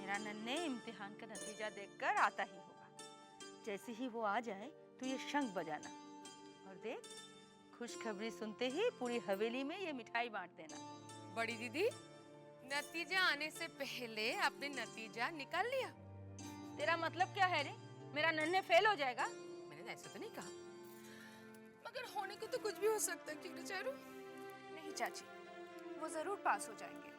मेरा नन्हे इम्तिहान का नतीजा देखकर आता ही होगा। जैसे ही वो आ जाए तो ये शंख बजाना, और देख खुशखबरी सुनते ही पूरी हवेली में ये मिठाई बांट देना। बड़ी दीदी, नतीजा आने से पहले आपने नतीजा निकाल लिया? तेरा मतलब क्या है रे? मेरा नन्हे फेल हो जाएगा? मैंने ऐसा तो नहीं कहा, मगर होने को तो कुछ भी हो सकता है, क्यों ना चारू? नहीं चाची, वो जरूर पास हो जाएंगे।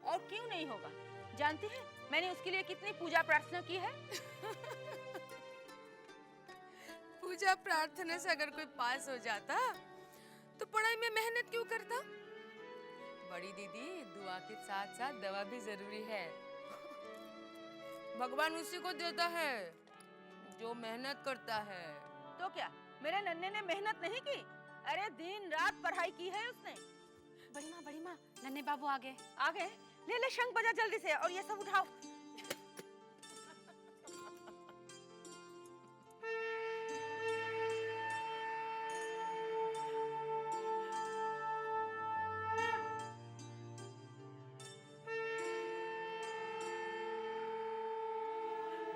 और क्यों नहीं होगा? जानती है मैंने उसके लिए कितनी पूजा प्रार्थना की है। पूजा प्रार्थना से अगर कोई पास हो जाता तो पढ़ाई में मेहनत क्यों करता? बड़ी दीदी, दुआ के साथ साथ दवा भी जरूरी है। भगवान उसी को देता है जो मेहनत करता है। तो क्या मेरे नन्हे ने मेहनत नहीं की? अरे दिन रात पढ़ाई की है उसने। बड़ी माँ, नन्हे बाबू आ गए। आ गए? ले ले शंख बजा जल्दी से, और ये सब उठाओ।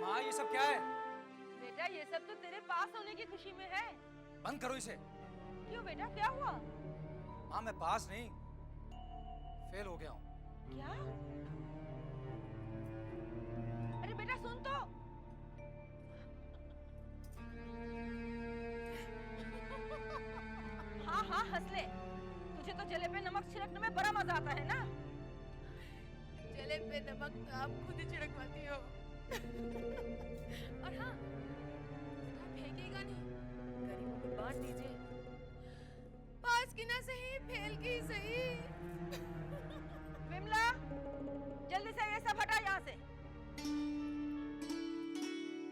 माँ, ये सब क्या है? बेटा ये सब तो तेरे पास होने की खुशी में है। बंद करो इसे। क्यों बेटा, क्या हुआ? माँ, मैं पास नहीं, फेल हो गया हूँ। क्या? अरे बेटा सुन तो। हाँ हाँ हंस ले, तुझे तो जले पे नमक छिड़कने में बड़ा मजा आता है ना। जले पे नमक तो आप खुद ही छिड़कवाती हो। और हाँ, फेंकेगा नहीं, गरीबों को बांट दीजिए। पास की ना सही, फेल की सही। विमला, जल्दी से ये सब हटा यहाँ से।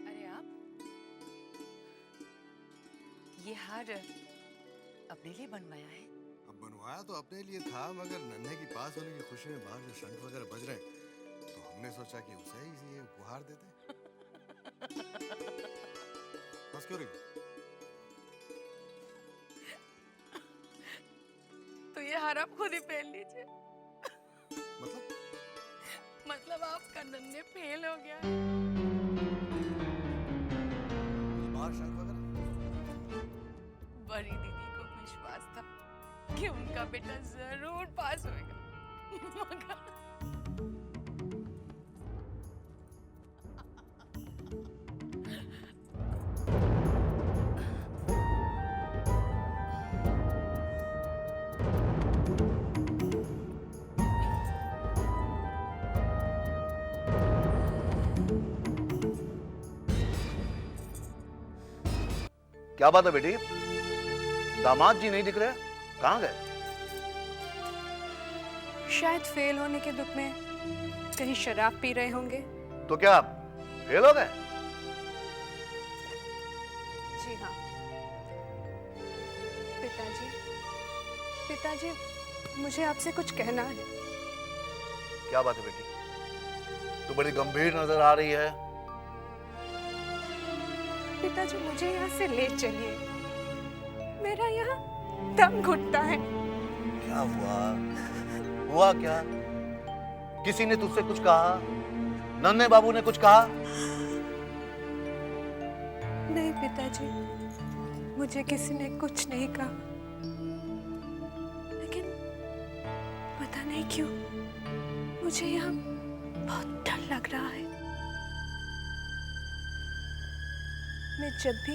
अरे आप, ये हार अपने लिए बनवाया है? अब बनवाया तो अपने लिए था, मगर नन्हे की पास होने की खुशी में बाहर जो शंख वगैरह बज रहे हैं, तो हमने सोचा कि उसे ही ये उपहार दे दें। बस क्यों रही? तो ये हार आप खुद ही पहन लीजिए। मतलब आपका नन्हे फेल हो गया। बाहर शंख वगैरह? बड़ी दीदी को विश्वास था कि उनका बेटा जरूर पास होएगा, मगर क्या बात है बेटी? दामाद जी नहीं दिख रहे, कहाँ गए? शायद फेल होने के दुख में कहीं शराब पी रहे होंगे। तो क्या फेल हो गए? जी हाँ पिताजी, मुझे आपसे कुछ कहना है। क्या बात है बेटी? तू बड़ी गंभीर नजर आ रही है। पिताजी, मुझे यहाँ से ले चलिए, मेरा यहाँ दम घुटता है। क्या हुआ क्या? किसी ने तुझसे कुछ कहा? नन्हे बाबू ने कुछ कहा? नहीं पिताजी, मुझे किसी ने कुछ नहीं कहा, लेकिन पता नहीं क्यों मुझे यहाँ बहुत डर लग रहा है। मैं जब भी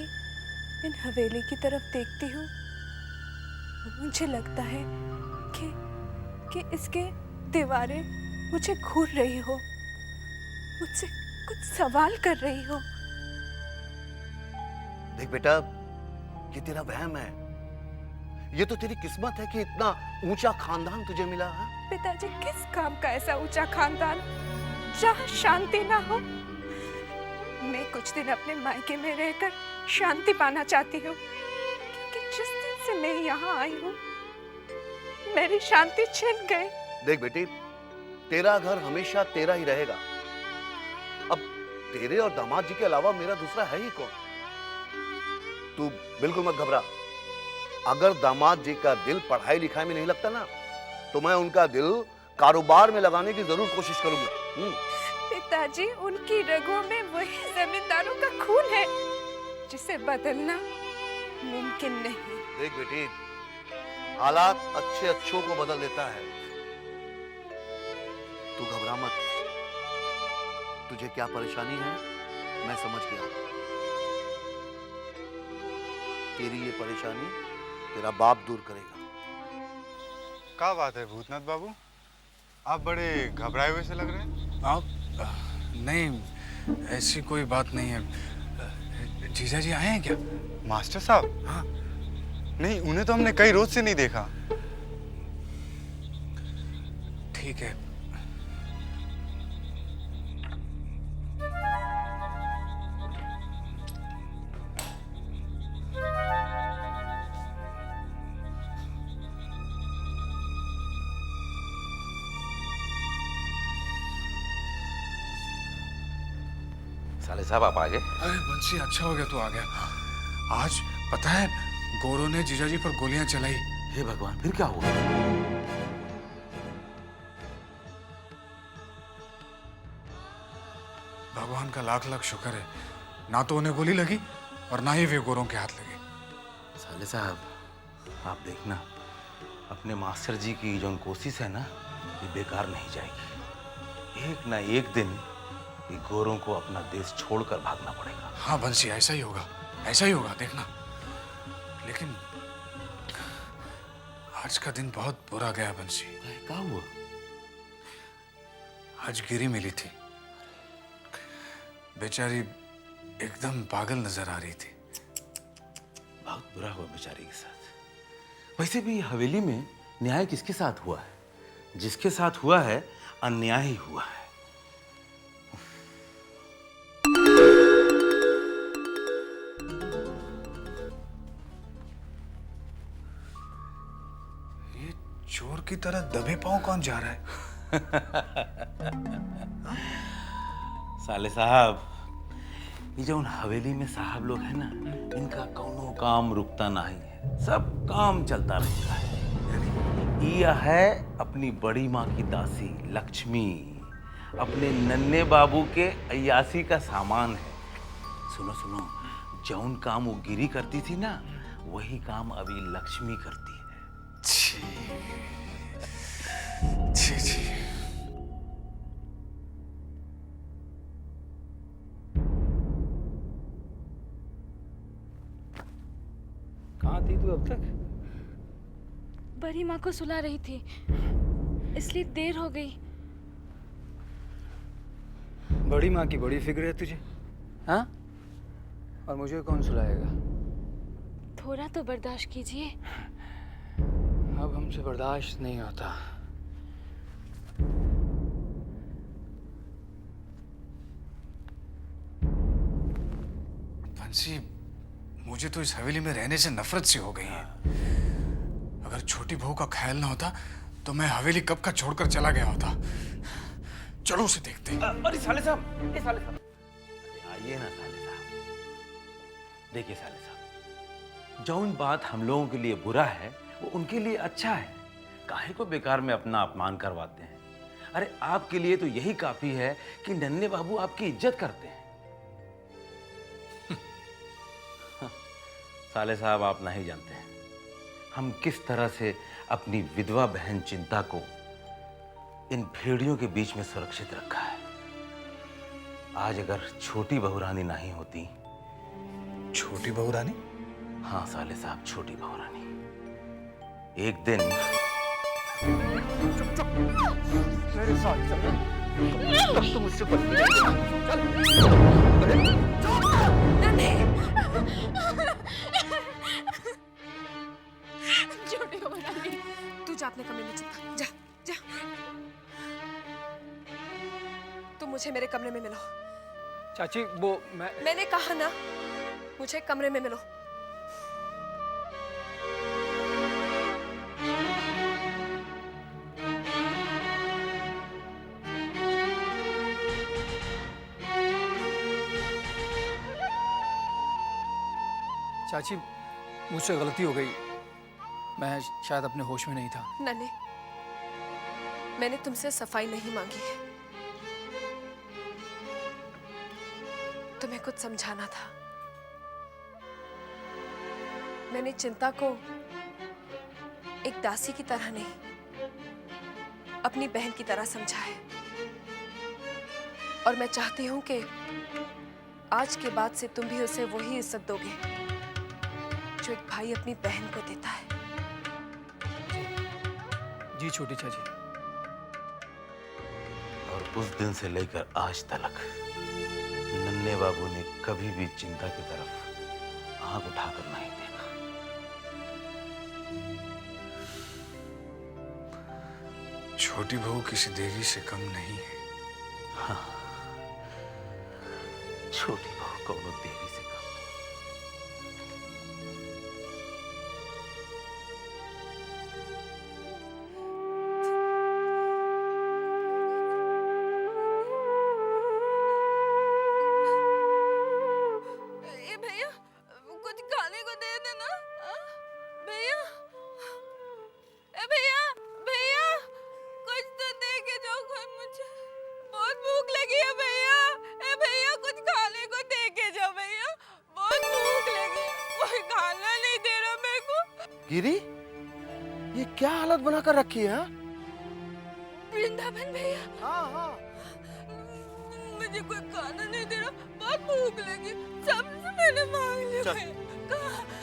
इन हवेली की तरफ देखती हूँ, मुझे लगता है कि इसके दीवारें मुझे घूर रही हो, मुझसे कुछ सवाल कर रही हो। देख बेटा, ये तेरा वहम है। ये तो तेरी किस्मत है कि इतना ऊंचा खानदान तुझे मिला है। पिताजी, किस काम का ऐसा ऊंचा खानदान जहाँ शांति ना हो? मैं कुछ दिन अपने मायके में रहकर शांति पाना चाहती हूँ, क्योंकि जिस दिन से मैं यहाँ आई हूँ मेरी शांति छिन गई। देख बेटी, तेरा घर हमेशा तेरा ही रहेगा। अब तेरे और दामाद जी के अलावा मेरा दूसरा है ही कौन? तू बिल्कुल मत घबरा। अगर दामाद जी का दिल पढ़ाई लिखाई में नहीं लगता ना, तो मैं उनका दिल कारोबार में लगाने की जरूर कोशिश करूंगा। पिताजी, पिताजी, उनकी रगों में वही जमींदारों का खून है जिसे बदलना मुमकिन नहीं। देख बेटी, हालात अच्छे अच्छों को बदल देता है। तू घबरा मत। तुझे क्या परेशानी है मैं समझ गया। तेरी ये परेशानी तेरा बाप दूर करेगा। क्या बात है भूतनाथ बाबू, आप बड़े घबराए हुए से लग रहे हैं। आप नहीं, ऐसी कोई बात नहीं है। जीजा जी आए हैं क्या? मास्टर साहब? हाँ। नहीं, उन्हें तो हमने कई रोज से नहीं देखा। ठीक है। साले साहब आप आ गए। अरे बंसी, अच्छा हो गया तू आ गया। आज पता है गोरों ने जीजाजी पर गोलियां चलाई। हे भगवान, फिर क्या हुआ? भगवान का लाख लाख शुक्र है, ना तो उन्हें गोली लगी और ना ही वे गोरों के हाथ लगे। साले साहब आप देखना, अपने मास्टर जी की जो कोशिश है ना, ये बेकार नहीं जाएगी। एक ना एक दिन ये गोरों को अपना देश छोड़कर भागना पड़ेगा। हाँ बंसी, ऐसा ही होगा, ऐसा ही होगा, देखना। लेकिन आज का दिन बहुत बुरा गया बंसी। क्या हुआ? आज गिरी मिली थी, बेचारी एकदम पागल नजर आ रही थी। बहुत बुरा हुआ बेचारी के साथ। वैसे भी हवेली में न्याय किसके साथ हुआ है? जिसके साथ हुआ है अन्याय ही हुआ है। ये चोर की तरह दबे पांव कौन जा रहा है? साले साहब, ये जो उन हवेली में साहब लोग हैं ना, इनका कौनो काम रुकता नहीं है, सब काम चलता रहता है। यह है अपनी बड़ी माँ की दासी लक्ष्मी, अपने नन्हे बाबू के अय्यासी का सामान है। सुनो सुनो, जौन काम वो गिरी करती थी ना, वही काम अभी लक्ष्मी करती है। छी छी। कहाँ थी तू अब तक? बड़ी माँ को सुला रही थी, इसलिए देर हो गई। बड़ी माँ की बड़ी फिक्र है तुझे, हाँ? और मुझे कौन सुलाएगा? थोड़ा तो बर्दाश्त कीजिए। अब हमसे बर्दाश्त नहीं होता। बंसी, मुझे तो इस हवेली में रहने से नफरत सी हो गई है। अगर छोटी बहू का ख्याल ना होता तो मैं हवेली कब का छोड़कर चला गया होता। चलो उसे देखते हैं। अरे साले साहब, ए साले साहब, अरे आइए ना साले साहब। देखिए साले साहब, जौन बात हम लोगों के लिए बुरा है वो उनके लिए अच्छा है। काहे को बेकार में अपना अपमान करवाते हैं? अरे आपके लिए तो यही काफी है कि नन्हे बाबू आपकी इज्जत करते हैं। साले साहब, आप नहीं जानते हैं हम किस तरह से अपनी विधवा बहन चिंता को इन भेड़ियों के बीच में सुरक्षित रखा है। आज अगर छोटी बहू रानी नहीं होती। छोटी बहू रानी? हाँ साले साहब, छोटी बहू रानी। एक दिन मेरे साथ चल, तब तो मुझसे बचने छोटी बहू रानी, तू जा अपने कमरे में, चल जा जा। तुम मुझे मेरे कमरे में मिलो। चाची वो मैंने कहा ना, मुझे कमरे में मिलो। चाची मुझसे गलती हो गई, मैं शायद अपने होश में नहीं था। नन्हे, मैंने तुमसे सफाई नहीं मांगी है। तुम्हें कुछ समझाना था। मैंने चिंता को एक दासी की तरह नहीं, अपनी बहन की तरह समझा है। और मैं चाहती हूं कि आज के बाद से तुम भी उसे वही इज्जत दोगे जो एक भाई अपनी बहन को देता है। जी छोटी चाची। और उस दिन से लेकर आज तक नन्हे बाबू ने कभी भी चिंता की तरफ आंख उठाकर नहीं देखा। छोटी बहू किसी देवी से कम नहीं है। हाँ, छोटी बहू कौनो देवी से कम नहीं। ए भैया, कुछ खाने को दे देना। भैया, ए भैया, भैया, कुछ तो दे के जाओ कोई मुझे, बहुत भूख लगी है भैया। ए भैया, कुछ खाने को दे के जाओ भैया, बहुत भूख लगी, कोई खाना नहीं दे रहा मेरे को। गिरी, ये क्या हालत बनाकर रखी है? वृंदावन भैया, हाँ। मुझे कोई खाना नहीं दे रहा, बहुत भूख लगी, सबसे मैंने मांग लिया।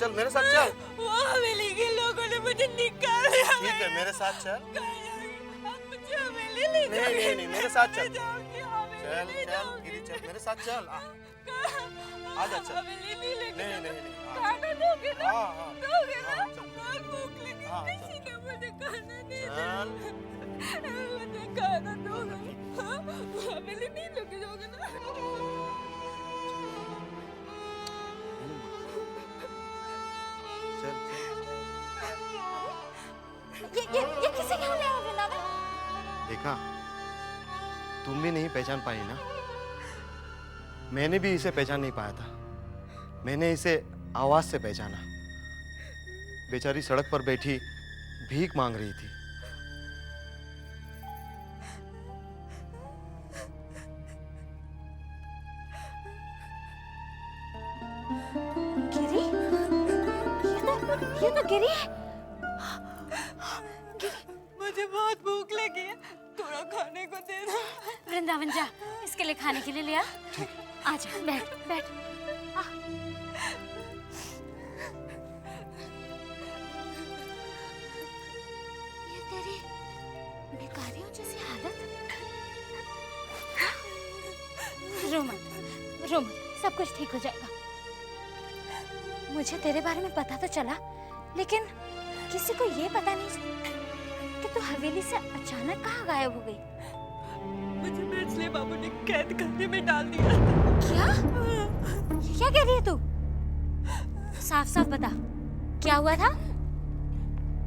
चल मेरे साथ चल। वो हवेली के लोगों ने मुझे निकाल दिया। ठीक है, मेरे साथ चल। अब मुझे हवेली ले नहीं, मेरे साथ चल। चल, गिरी चल, मेरे साथ चल। आजा चल। हवेली नहीं लेके नहीं। खाना दोगे ना? हाँ। दोगे ना? हाँ, चल। बहुत भूख लगी, हाँ, चल। किसी ने मुझे खाना नहीं चल। दिया। मुझे खाना दोगे? हाँ? हवेली नहीं लेके जाओगे ना? ये किसे क्या ले आया वृंदावन? देखा, तुम भी नहीं पहचान पाई ना? मैंने भी इसे पहचान नहीं पाया था। मैंने इसे आवाज से पहचाना। बेचारी सड़क पर बैठी भीख मांग रही थी। गिरी, ये तो गिरी है। मुझे बहुत भूख लगी है, थोड़ा खाने को दे दो। वृंदावन जा, इसके लिए खाने के लिए ले आ। आजा, बैठ बैठ। आ। ये तेरी भिखारियों जैसी हालत। रो मत, सब कुछ ठीक हो जाएगा। मुझे तेरे बारे में पता तो चला, लेकिन किसी को ये पता नहीं कि तू हवेली से अचानक कहाँ गायब हो गई। मुझे बैचले बाबू ने कैद खाने में डाल दिया। क्या कह रही है तू? साफ साफ बता, क्या हुआ था?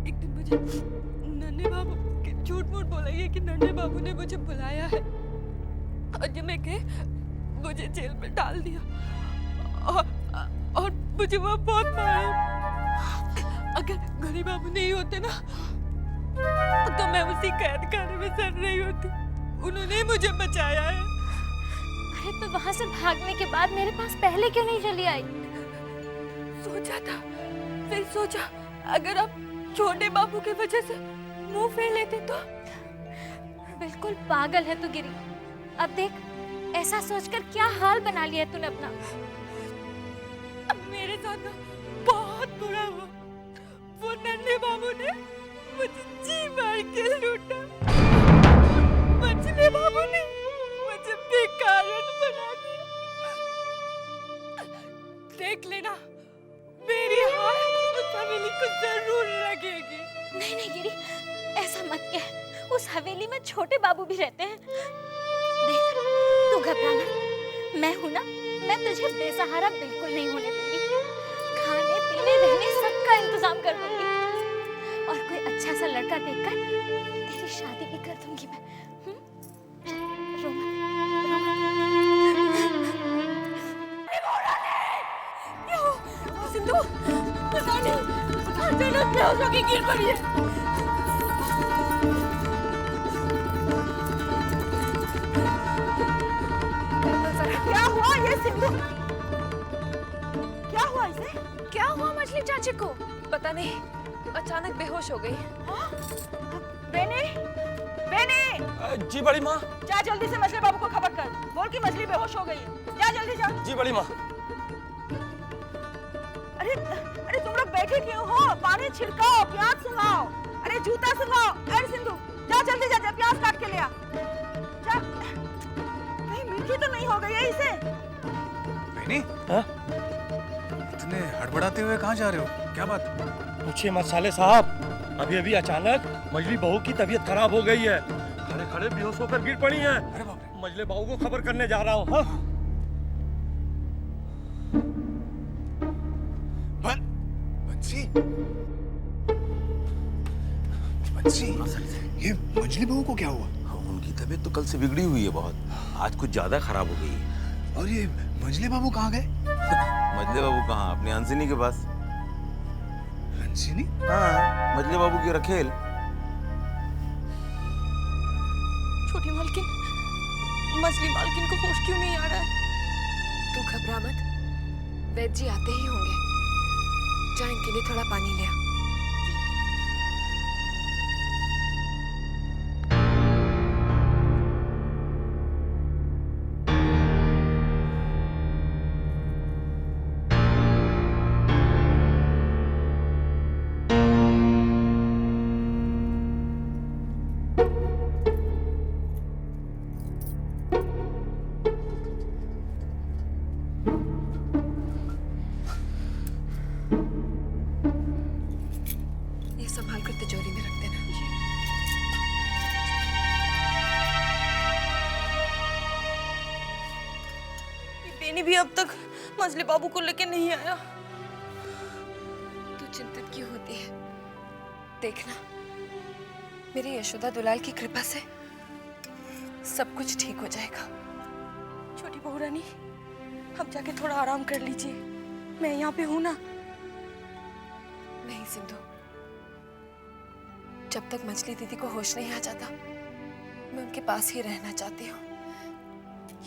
एक दिन मुझे नन्हे बाबू झूठ मूठ बोला ये कि नन्हे बाबू ने मुझे बुलाया है, और जब मैं गए मुझे जेल में डाल दिया, और मुझे वहाँ बहुत मारा। अगर गरी बाबू नहीं होते ना, तो मैं उसी कैद खाने में सड़ रही होती। उन्होंने मुझे बचाया है। अरे तो वहाँ से भागने के बाद मेरे पास पहले क्यों नहीं चली आई? सोचा था, फिर सोचा अगर आप छोटे बाबू की वजह से मुंह फेर लेते तो। बिल्कुल पागल है तू गिरी। अब देख, ऐसा सोचकर क्या हाल बना लिया तूने अपना। अब मेरे साथ ना बहुत बुरा हुआ। वो नन्हे बाबू ने मुझे जी मार के लूटा। बचले बाबू ने मुझे बेकारण बना दिया। देख लेना, मेरी हार उस हवेली को जरूर लगेगी। नहीं गिरी, ऐसा मत कह। उस हवेली में छोटे बाबू भी रहते हैं। देख, तू घबराना, मैं हूं ना। मैं तुझे बेसहारा बिल्कुल नहीं होने दूंगी। खाने पीने रहने सबका इंतजाम कर दूंगी, और कोई अच्छा सा लड़का देखकर तेरी शादी भी कर दूंगी मैं। रो मत। सिंधु, पता नहीं अचानक क्या हो गया, गिर पड़ी है। क्या हुआ? ये सिंधु, क्या हुआ इसे? क्या हुआ मछली चाची को? पता नहीं, अचानक बेहोश हो गई। बेनी, बेनी, जी बड़ी माँ। जा जल्दी से मछली बाबू को खबर कर, बोल कि मछली बेहोश हो गई है। जा जल्दी जा। जी बड़ी माँ। अरे अरे तुम लोग बैठे क्यों हो? पानी छिड़काओ, प्याज सुंघाओ, अरे जूता सुंघाओ। अरे सिंधु जा जल्दी जा, प्याज काट के ले आ। जा, कहीं मीठी तो नहीं हो गई है इसे? बेनी, इतने हड़बड़ाते हुए कहाँ जा रहे हो? क्या बात? पूछिए मत साले साहब, अभी अभी अचानक मजली बहू की तबीयत खराब हो गई है, खड़े खड़े बेहोश होकर गिर पड़ी हैं। अरे बाप रे। मजले बहू को खबर करने जा रहा हूँ। हाँ? बंसी, बंसी, ये मंजली बहू को क्या हुआ? उनकी तबीयत तो कल से बिगड़ी हुई है बहुत, आज कुछ ज्यादा खराब हो गई है। और ये मंजली बाबू कहाँ गए? मजले बाबू कहाँ? अपने हंसिनी के पास। हंसिनी? हाँ, मजले बाबू की रखेल। छोटी मालकिन, मछली मालकिन को होश क्यों नहीं आ रहा है? तू घबरा मत, वैद्य जी आते ही होंगे। जा इनके लिए थोड़ा पानी ले आ। ये संभाल कर तिजोरी में रख देना। बेनी भी अब तक मछली बाबू को लेके नहीं आया। तू चिंतित क्यों होती है? देखना, मेरी यशोदा दुलाल की कृपा से सब कुछ ठीक हो जाएगा। छोटी बहू रानी, अब जाके थोड़ा आराम कर लीजिए, मैं यहाँ पे हूँ ना। नहीं सिंधु, जब तक मछली दीदी को होश नहीं आ जाता, मैं उनके पास ही रहना चाहती हूँ।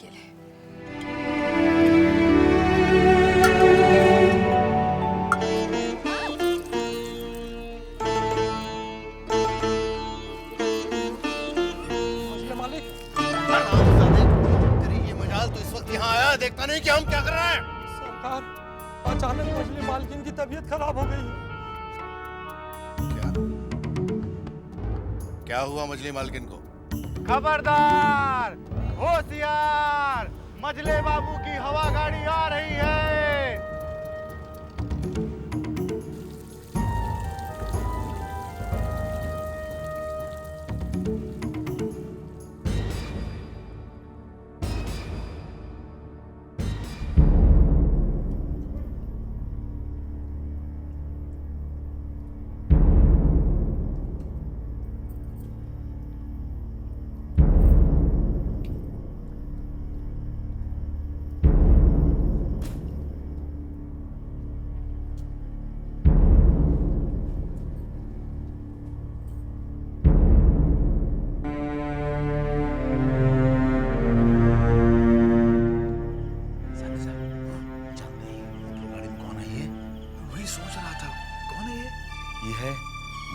ये ले। तेरी ये मजाल तो इस वक्त यहाँ आया, देखता नहीं कि हम क्या कर रहे हैं? सरकार, अचानक मजली मालकिन की तबीयत खराब हो गई है। क्या हुआ मछली मालकिन को? खबरदार, होशियार, मजले बाबू की हवा गाड़ी आ रही है।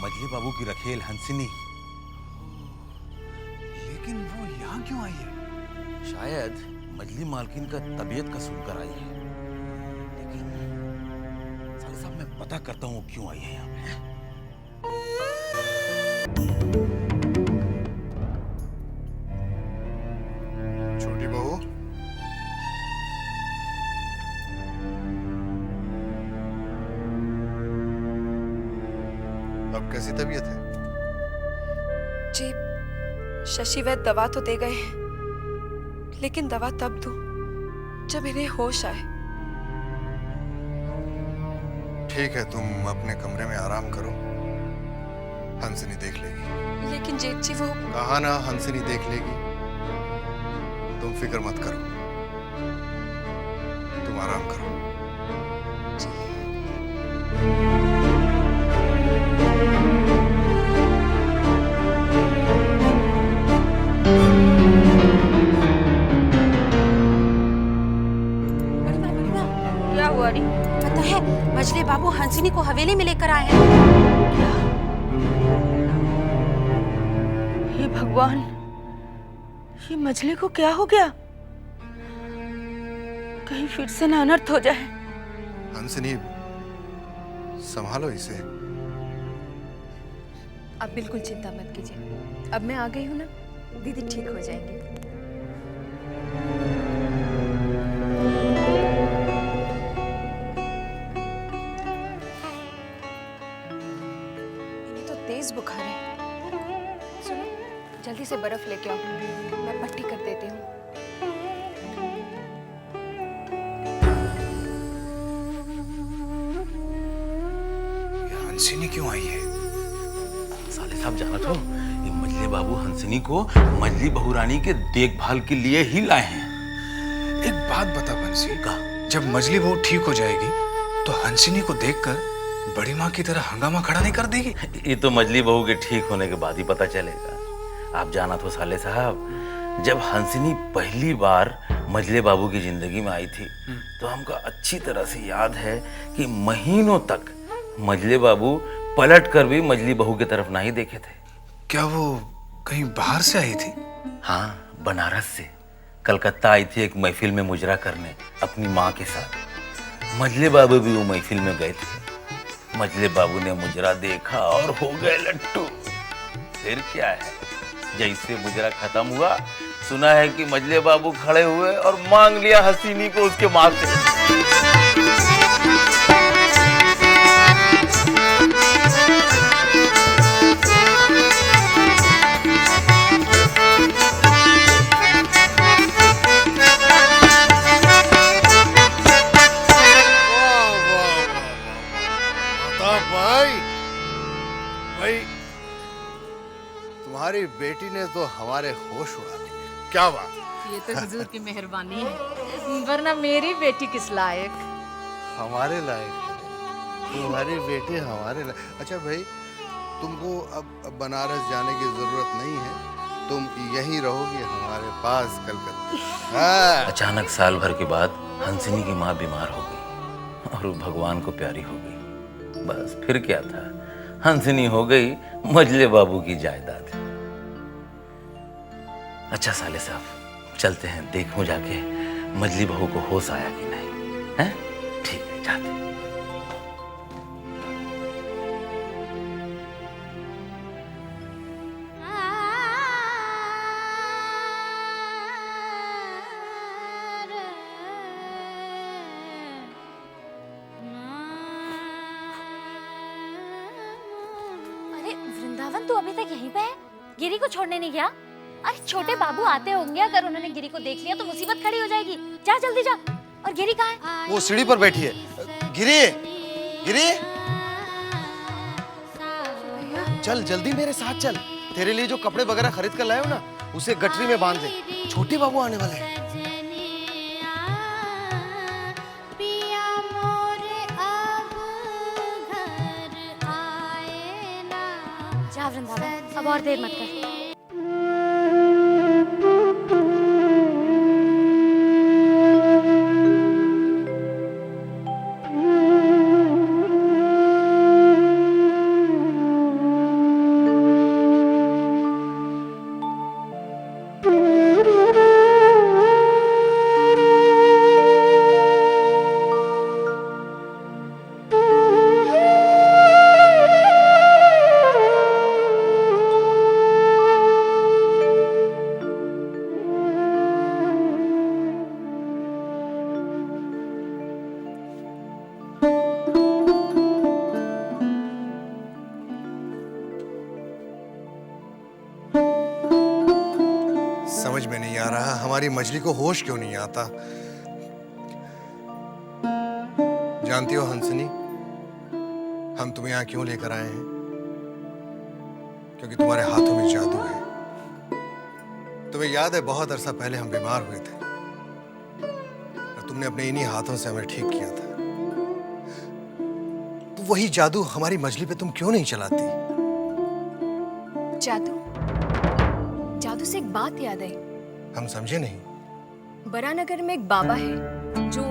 मजली बाबू की रखेल हंसिनी। लेकिन वो यहाँ क्यों आई है? शायद मजली मालकिन का तबीयत का सुनकर आई है, लेकिन साले साहब मैं पता करता हूँ क्यों आई है यहाँ पे। छोटी बहू, अब कैसी तबीयत है? जी, शशि वैद्य दवा तो दे गए हैं, लेकिन दवा तब दूं जब इन्हें होश आए। ठीक है, तुम अपने कमरे में आराम करो, हंसिनी देख लेगी। लेकिन जेठ जी वो कहा ना, हंसिनी देख लेगी, तुम फिक्र मत करो, तुम आराम करो। बुआरी? पता है मजले बाबू हंसिनी को हवेली में लेकर आए हैं। हे भगवान, ये मजले को क्या हो गया? कहीं फिर से ना अनर्थ हो जाए। हंसनी, संभालो इसे। आप बिल्कुल चिंता मत कीजिए, अब मैं आ गई हूँ ना, दीदी ठीक हो जाएंगी। इन्हें तो तेज बुखार है। सुनो, जल्दी से बर्फ लेके आओ, मैं पट्टी कर देती हूँ। हंसिनी क्यों आई है? साले साहब जाना तो ये मजले बाबू हंसिनी को मजली बहुरानी के देखभाल के लिए ही लाए हैं। एक बात बता बंसी, का जब मजली बहू ठीक हो जाएगी तो हंसिनी को देखकर बड़ी माँ की तरह हंगामा खड़ा नहीं कर देगी? ये तो मजली बहू के ठीक होने के बाद ही पता चलेगा। आप जाना तो साले साहब, जब हंसिनी पहली बार मजले बाबू की जिंदगी में आई थी तो हमको अच्छी तरह से याद है कि महीनों तक मजले बाबू पलट कर भी मजली बहू की तरफ नहीं देखे थे। क्या वो कहीं बाहर से आई थी? हाँ, बनारस से कलकत्ता आई थी एक महफिल में मुजरा करने अपनी माँ के साथ। मजले बाबू भी वो महफिल में गए थे। मजले बाबू ने मुजरा देखा और हो गए लट्टू। फिर क्या है, जैसे मुजरा खत्म हुआ, सुना है कि मजले बाबू खड़े हुए और मांग लिया हसीनी को उसके माँ से। तुम्हारी बेटी ने तो हमारे होश उड़ा दिए। क्या बात? ये तो हुजूर की मेहरबानी है, वरना मेरी बेटी किस लायक। हमारे लायक? तुम्हारी बेटी हमारे लायक? अच्छा भाई, तुमको अब बनारस जाने की जरूरत नहीं है, तुम यहीं रहोगी हमारे पास कलकत्ता। हाँ। अचानक साल भर के बाद हंसिनी की माँ बीमार हो गई और वो भगवान को प्यारी हो गई। बस फिर क्या था, हंसिनी हो गई मजले बाबू की जायदाद। अच्छा साले साहब, चलते हैं, देखूं जाके मजली बहू को होश आया कि नहीं। हैं? ठीक है, जाते हैं। अरे वृंदावन, तू अभी तक यहीं पे है? गिरी को छोड़ने नहीं गया? अरे छोटे बाबू आते होंगे, अगर उन्होंने गिरी को देख लिया तो मुसीबत खड़ी हो जाएगी। जा जल्दी जा। और गिरी कहाँ है? वो सीढ़ी पर बैठी है। गिरी, गिरी, चल जल्दी मेरे साथ चल। तेरे लिए जो कपड़े वगैरह खरीद कर लाए हो ना, उसे गठरी में बांध दे। छोटे बाबू आने वाले हैं। जा वृंदावन, अब और देर मत कर। समझ में नहीं आ रहा हमारी मछली को होश क्यों नहीं आता। जानती हो हंसनी, हम तुम्हें यहाँ क्यों लेकर आए हैं? क्योंकि तुम्हारे हाथों में जादू है। तुम्हें याद है बहुत अरसा पहले हम बीमार हुए थे और तुमने अपने इन्हीं हाथों से हमें ठीक किया था। तो वही जादू हमारी मछली पे तुम क्यों नहीं चलाती? जादू? जादू से एक बात याद आई। हम समझे नहीं। बरानगर में एक बाबा है जो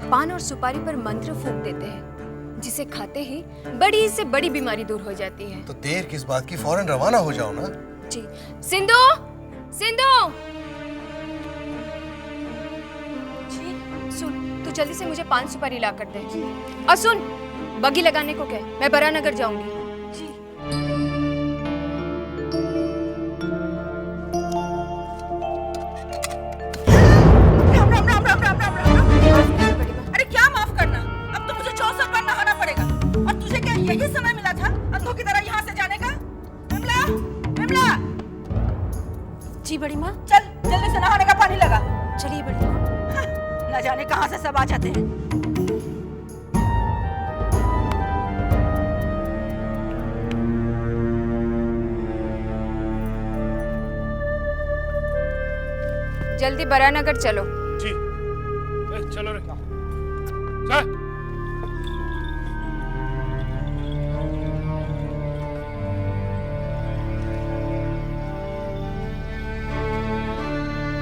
पान और सुपारी पर मंत्र फूंक देते हैं, जिसे खाते ही बड़ी से बड़ी बीमारी दूर हो जाती है। तो देर किस बात की, फौरन रवाना हो जाओ ना। जी। सिंधु, सिंधु, जी सुन, तू जल्दी से मुझे पान सुपारी ला कर दे। और सुन, बगी लगाने को कह, मैं बरानगर जाऊंगी। राम राम राम राम राम राम राम। अरे क्या माफ करना, अब तो मुझे 64 बार नहाना पड़ेगा। और तुझे क्या यही समय मिला था अंधों की तरह यहाँ से जाने का? विमला, विमला। जी बड़ी माँ। चल जल्दी से नहाने का पानी लगा। चलिए बड़ी माँ। न जाने कहाँ से सब आ जाते हैं। जल्दी बरानगर चलो। जी चलो रे चल।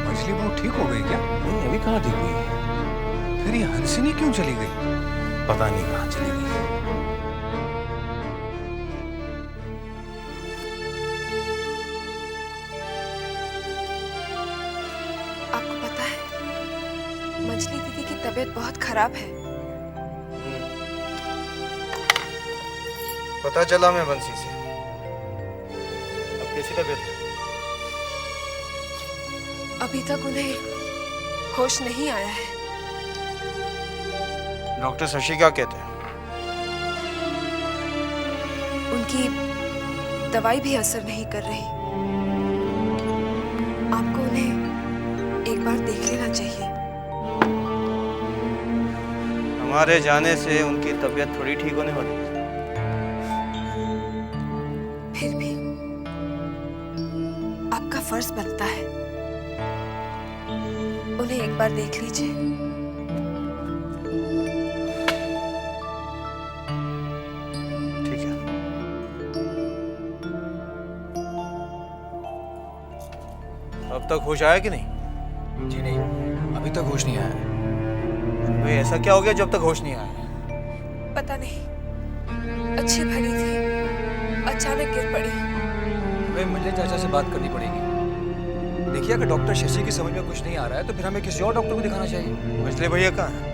मछली बहू ठीक हो गई क्या? नहीं, अभी कहाँ ठीक हुई है? फिर ये हंसिनी क्यों चली गई? पता नहीं कहाँ चली गई। आपको पता है, मछली दीदी की तबीयत बहुत खराब है। पता चला मैं बंसी से। अब कैसी तबीयत है? अभी तक उन्हें होश नहीं आया है। डॉक्टर शशि क्या कहते हैं? उनकी दवाई भी असर नहीं कर रही। आपको उन्हें एक बार देख लेना चाहिए। हमारे जाने से उनकी तबीयत थोड़ी ठीक होने वाली है। फिर भी आपका फर्ज बनता है, उन्हें एक बार देख लीजिए। ठीक है। अब तक होश आया कि नहीं? जी नहीं, अभी तक होश नहीं आया है। भाई ऐसा क्या हो गया जब तक होश नहीं आया? पता नहीं, अच्छी भली थी, अचानक गिर पड़ी। हमें मंजरी चाचा से बात करनी पड़ेगी। देखिए, अगर डॉक्टर शशि की समझ में कुछ नहीं आ रहा है तो फिर हमें किसी और डॉक्टर को दिखाना चाहिए। मछली भैया कहाँ है?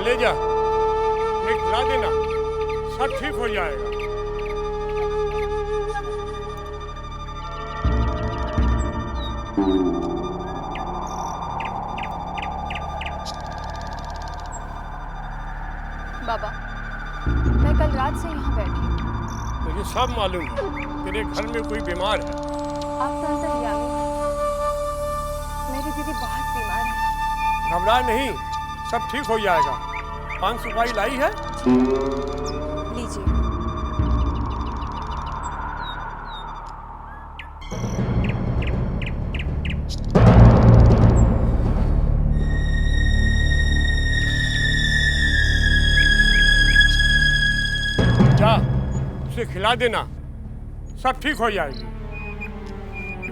ले जा, एक ला देना, सब ठीक हो जाएगा। बाबा, मैं कल रात से यहाँ बैठी हूँ। मुझे सब मालूम है, तेरे घर में कोई बीमार है। आप तो अंदर ही आ गए। मेरी दीदी बहुत बीमार है। घबरा नहीं, सब ठीक हो जाएगा। पान सुपारी लाई है? लीजिए। जा, उसे खिला देना, सब ठीक हो जाएगी।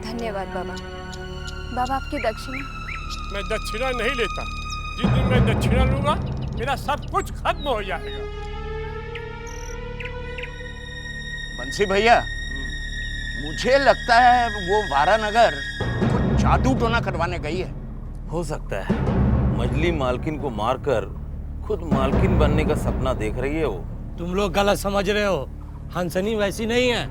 धन्यवाद बाबा। बाबा, आपकी दक्षिणा? मैं दक्षिणा नहीं लेता। जिस दिन मैं दक्षिणा लूंगा मेरा सब कुछ खत्म हो जाएगा। बंसी भैया, मुझे लगता है वो वारानगर कुछ जादू टोना करवाने गई है। हो सकता है मजली मालकिन को मारकर खुद मालकिन बनने का सपना देख रही है वो। तुम लोग गलत समझ रहे हो, हंसनी वैसी नहीं है।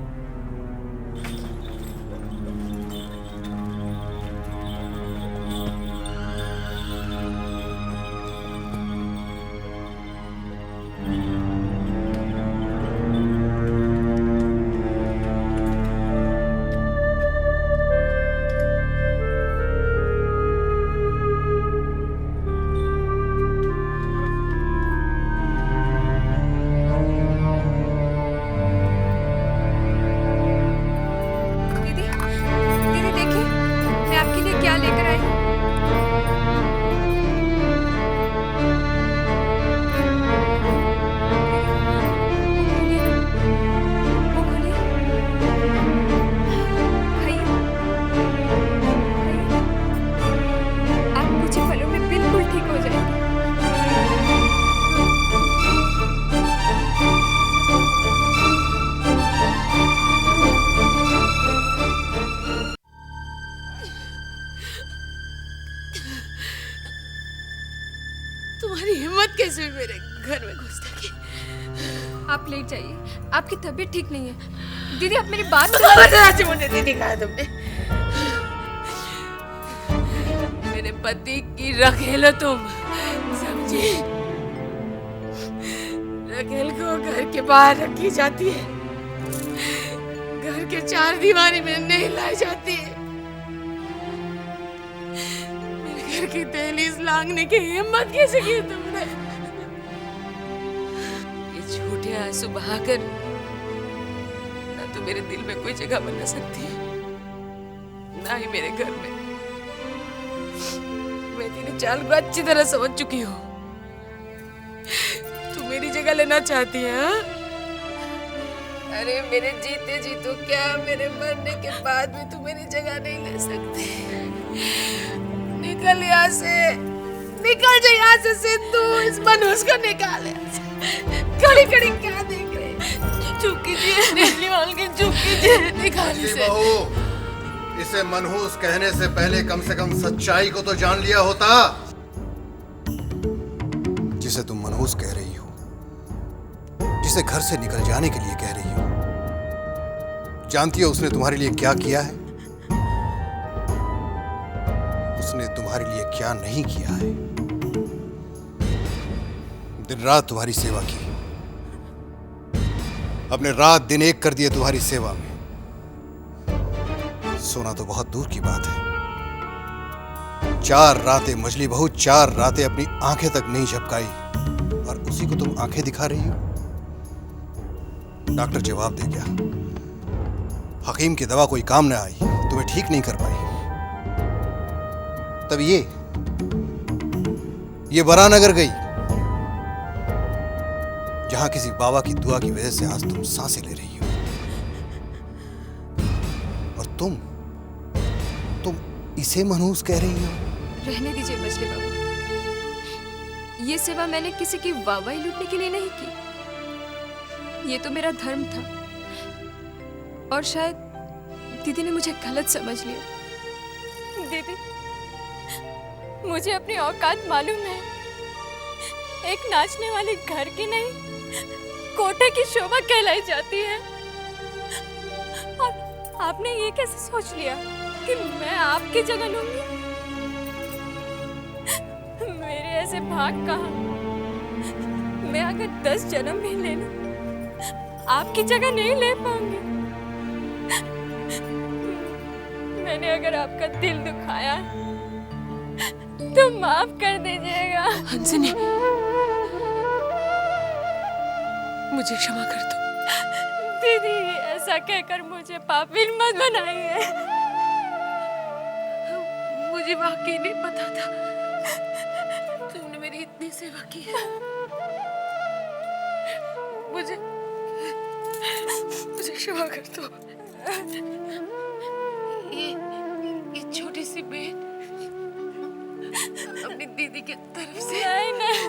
कैसे मेरे घर में घुस सकी? आप लेट जाइए, आपकी तबीयत ठीक नहीं है। दीदी आप मेरी बात आज मुझे नहीं दिखाया तुमने। मेरे पति की रखेल हो तुम, समझी? रखेल को घर के बाहर रखी जाती है, घर के चार दीवारी में नहीं लाई जाती है। मेरे घर की दहलीज लांघने की हिम्मत कैसे की तुमने? ये झूठे आंसू बहाकर ना तो मेरे दिल में कोई जगह बना सकती है, ना ही मेरे घर में। मैं तेरी चाल को अच्छी तरह समझ चुकी हूँ। तू मेरी जगह लेना चाहती है, हाँ? अरे मेरे जीते जी तो क्या, मेरे मरने के बाद भी तू मेरी जगह नहीं ले सकती। निकल यहाँ से, निकल जा यहाँ से सिंधु, इस मनहूस को निकाल यहाँ से। खड़ी खड़ी क्या देख रहे? चुप कीजिए, निकली वाल के चुप कीजिए, निकाल इसे। इसे मनहूस कहने से पहले कम से कम सच्चाई को तो जान लिया होता। जिसे तुम मनहूस कह रही हो, जिसे घर से निकल जाने के लिए कह रही हो, जानती हो उसने तुम्हारे लिए क्या किया है? उसने तुम्हारे लिए क्या नहीं किया है? दिन रात तुम्हारी सेवा की, अपने रात दिन एक कर दिए तुम्हारी सेवा में। सोना तो बहुत दूर की बात है। 4 रातें मजली बहू, 4 रातें अपनी आंखें तक नहीं झपकाई, और उसी को तुम आंखें दिखा रही हो। डॉक्टर जवाब दे गया, हकीम की दवा कोई काम न आई, तुम्हें ठीक नहीं कर पाई। तब ये वरानगर गई, जहां किसी बाबा की दुआ की वजह से आज तुम सांसें ले रही हो। और तुम इसे मनहूस कह रही हो? रहने दीजिए मछली बाबू, ये सेवा मैंने किसी की वाहवाही लूटने के लिए नहीं की। ये तो मेरा धर्म था, और शायद दीदी ने मुझे गलत समझ लिया। दीदी, मुझे अपनी औकात मालूम है। एक नाचने वाली घर की नहीं, कोठे की शोभा कहलाई जाती है। और आपने ये कैसे सोच लिया कि मैं आपकी जगह लूंगी? मेरे ऐसे भाग कहाँ? मैं अगर 10 जन्म भी ले लूं, आपकी जगह नहीं ले पाऊंगी। मैंने अगर आपका दिल दुखाया तो माफ कर दीजिएगा। हंसनी, मुझे क्षमा कर दो। दीदी, ऐसा कहकर मुझे पापी मत बनाइए। मुझे वाकई नहीं पता था तुमने मेरी इतनी सेवा की है। मुझे क्षमा कर दो। ये छोटी सी बेट अपनी दीदी की तरफ से, नहीं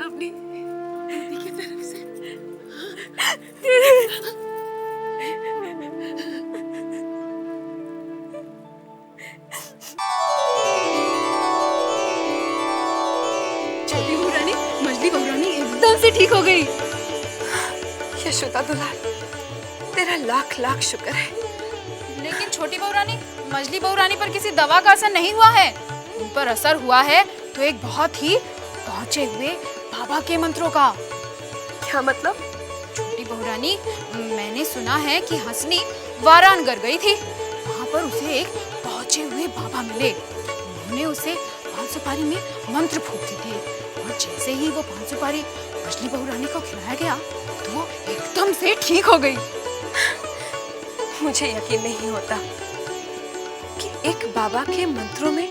अपनी दीदी की तरफ से। छोटी बहू रानी, मजली बहू रानी एकदम से ठीक हो गई। यशोदा दुलार, तेरा लाख लाख शुक्र है। लेकिन छोटी बहू रानी, मजली बहू रानी पर किसी दवा का असर नहीं हुआ है। उन पर असर हुआ है तो एक बहुत ही पहुंचे हुए बाबा के मंत्रों का। क्या मतलब? छोटी बहू रानी, मैंने सुना है कि हंसनी वारानगर गई थी। वहाँ पर उसे एक पहुंचे हुए बाबा मिले। उन्होंने उसे पान सुपारी में मंत्र फूंक दिए थे, और जैसे ही वो पान सुपारी मछली बहू रानी को खिलाया गया तो वो एकदम से ठीक हो गई। मुझे यकीन नहीं होता कि एक बाबा के मंत्रों में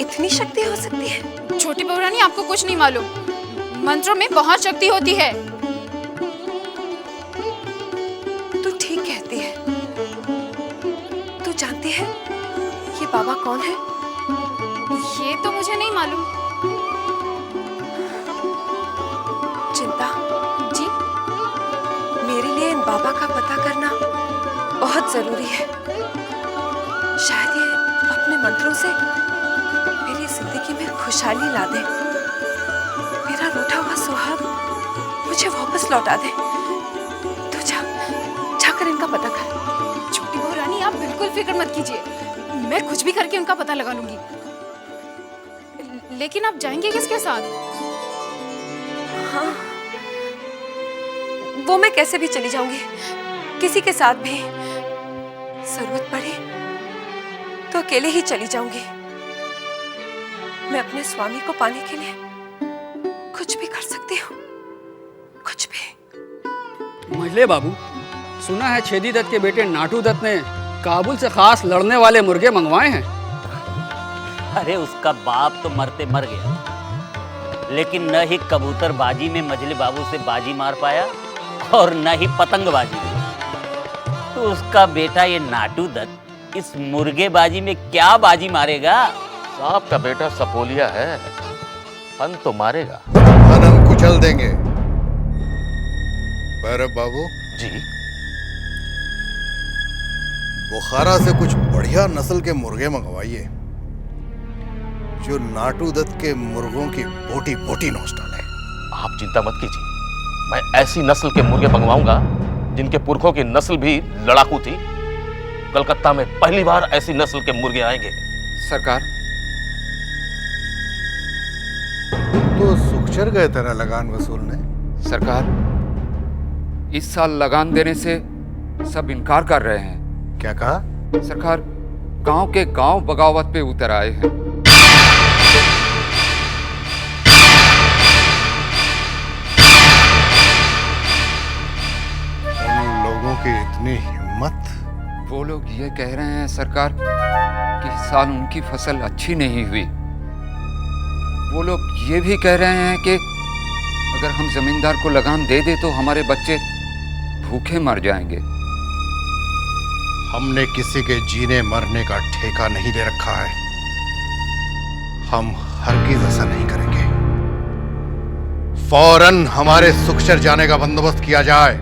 इतनी शक्ति हो सकती है। छोटी बहू रानी, आपको कुछ नहीं मालूम। मंत्रों में बहुत शक्ति होती है। तू ठीक कहती है। तू जानती है ये बाबा कौन है? ये तो मुझे नहीं मालूम। चिंता जी, मेरे लिए इन बाबा का पता करना बहुत जरूरी है। शायद ये अपने मंत्रों से मेरी जिंदगी में खुशहाली ला दे, मेरा टूटा हुआ सुहाग मुझे वापस लौटा दे। तू जाकर इनका पता कर। छोटी बहू रानी, आप बिल्कुल फिक्र मत कीजिए, मैं कुछ भी करके उनका पता लगा लूंगी। लेकिन आप जाएंगे किसके साथ? हाँ, वो मैं कैसे भी चली जाऊंगी, किसी के साथ भी। जरूरत पड़ी तो अकेले ही चली जाऊंगी। मैं अपने स्वामी को पाने के लिए कुछ भी कर सकती हूँ, कुछ भी। मंझले बाबू, सुना है छेदी दत्त के बेटे नाटू दत्त ने काबुल से खास लड़ने वाले मुर्गे मंगवाए हैं। अरे उसका बाप तो मरते मर गया, लेकिन न ही कबूतरबाजी में मझले बाबू से बाजी मार पाया और न ही पतंगबाजी में। तो उसका बेटा ये नाटू दत्त इस मुर्गेबाजी में क्या बाजी मारेगा? साहब का बेटा सपोलिया है, फन तो मारेगा। फन हम कुचल देंगे। भैरव बाबू जी, बुखारा से कुछ बढ़िया नस्ल के मुर्गे मंगवाइए जो नाटू दत्त के मुर्गों की बोटी बोटी नोच डाले। आप चिंता मत कीजिए, मैं ऐसी नस्ल के मुर्गे मंगवाऊंगा जिनके पुरखों की नस्ल भी लड़ाकू थी। कलकत्ता में पहली बार ऐसी नस्ल के मुर्गे आएंगे। सरकार, तो सुखचर गए तेरा लगान वसूलने। सरकार, इस साल लगान देने से सब इनकार कर रहे हैं। क्या कहा? सरकार, गांव के गांव बगावत पे उतर आए हैं। उन लोगों की इतनी हिम्मत? वो लोग ये कह रहे हैं सरकार कि इस साल उनकी फसल अच्छी नहीं हुई। वो लोग ये भी कह रहे हैं कि अगर हम जमींदार को लगान दे दे तो हमारे बच्चे भूखे मर जाएंगे। हमने किसी के जीने मरने का ठेका नहीं ले रखा है। हम हरगिज ऐसा नहीं करेंगे। फौरन हमारे सुखचर जाने का बंदोबस्त किया जाए।